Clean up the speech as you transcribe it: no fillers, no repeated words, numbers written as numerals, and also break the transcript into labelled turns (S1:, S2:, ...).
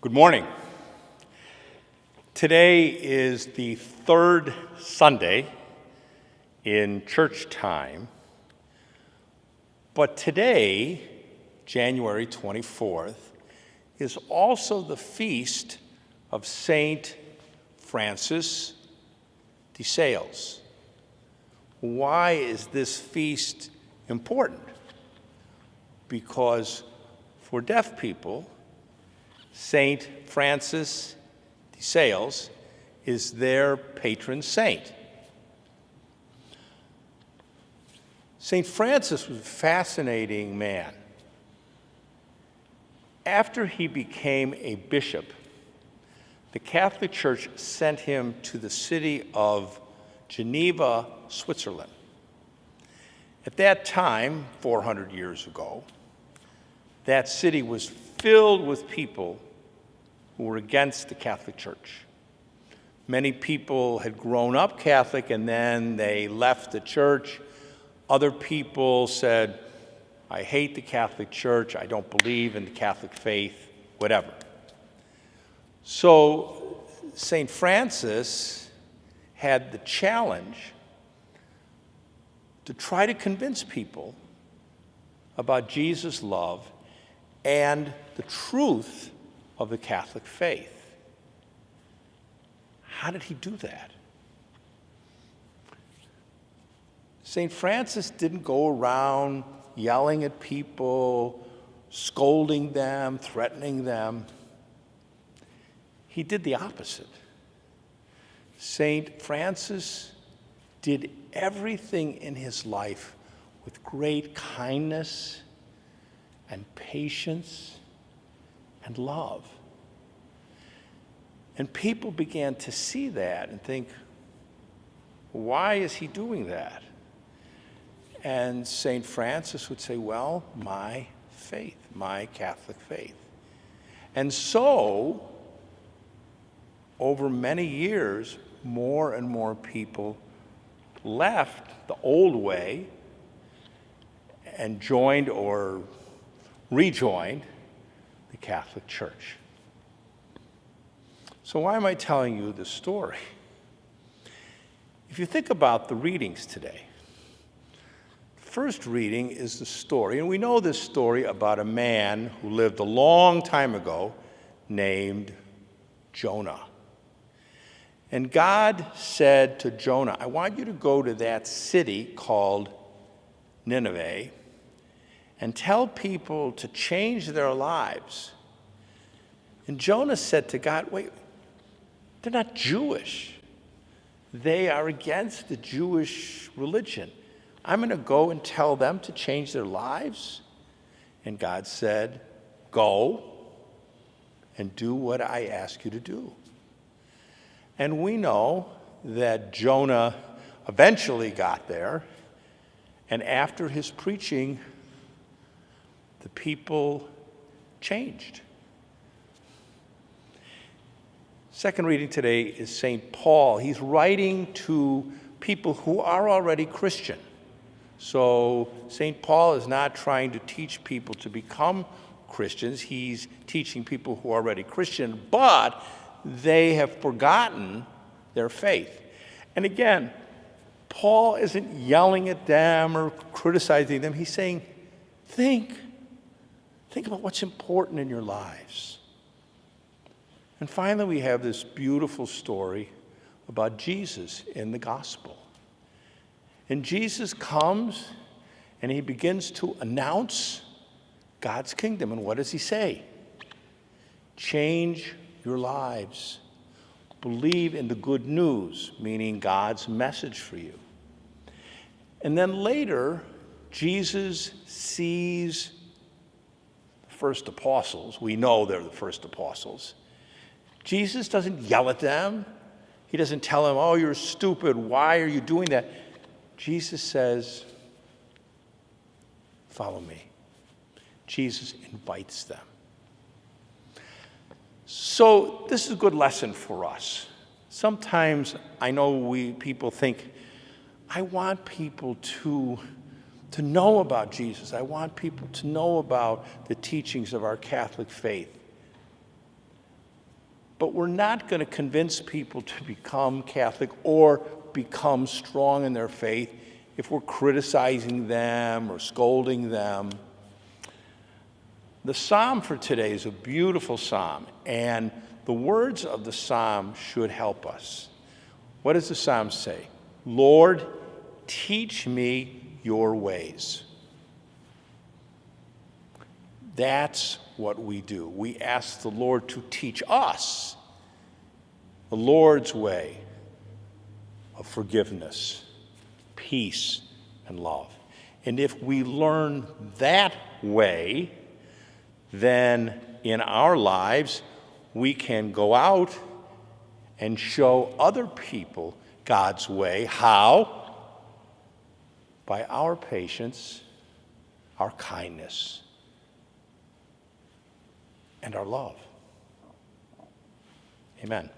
S1: Good morning. Today is the third Sunday in church time, but today, January 24th, is also the feast of Saint Francis de Sales. Why is this feast important? Because for deaf people, Saint Francis de Sales is their patron saint. Saint Francis was a fascinating man. After he became a bishop, the Catholic Church sent him to the city of Geneva, Switzerland. At that time, 400 years ago, that city was filled with people who were against the Catholic Church. Many people had grown up Catholic and then they left the church. Other people said, I hate the Catholic Church, I don't believe in the Catholic faith, whatever. So St. Francis had the challenge to try to convince people about Jesus' love and the truth of the Catholic faith. How did he do that? St. Francis didn't go around yelling at people, scolding them, threatening them. He did the opposite. St. Francis did everything in his life with great kindness and patience and love. And people began to see that and think, why is he doing that? And St. Francis would say, well, my faith, my Catholic faith. And so, over many years, more and more people left the old way and joined or rejoined the Catholic Church. So why am I telling you this story? If you think about the readings today, the first reading is the story, and we know this story about a man who lived a long time ago named Jonah. And God said to Jonah, I want you to go to that city called Nineveh and tell people to change their lives. And Jonah said to God, wait, they're not Jewish. They are against the Jewish religion. I'm going to go and tell them to change their lives? And God said, go and do what I ask you to do. And we know that Jonah eventually got there, and after his preaching, the people changed. Second reading today is St. Paul. He's writing to people who are already Christian. So St. Paul is not trying to teach people to become Christians. He's teaching people who are already Christian, but they have forgotten their faith. And again, Paul isn't yelling at them or criticizing them. He's saying, think about what's important in your lives. And finally, we have this beautiful story about Jesus in the gospel. And Jesus comes and he begins to announce God's kingdom. And what does he say? Change your lives. Believe in the good news, meaning God's message for you. And then later, Jesus sees the first apostles. We know they're the first apostles. Jesus doesn't yell at them. He doesn't tell them, oh, you're stupid. Why are you doing that? Jesus says, follow me. Jesus invites them. So this is a good lesson for us. Sometimes I know people think, I want people to know about Jesus. I want people to know about the teachings of our Catholic faith. But we're not going to convince people to become Catholic or become strong in their faith if we're criticizing them or scolding them. The psalm for today is a beautiful psalm, and the words of the psalm should help us. What does the psalm say? Lord, teach me your ways. That's what we do. We ask the Lord to teach us the Lord's way of forgiveness, peace, and love. And if we learn that way, then in our lives, we can go out and show other people God's way. How? By our patience, our kindness, and our love. Amen.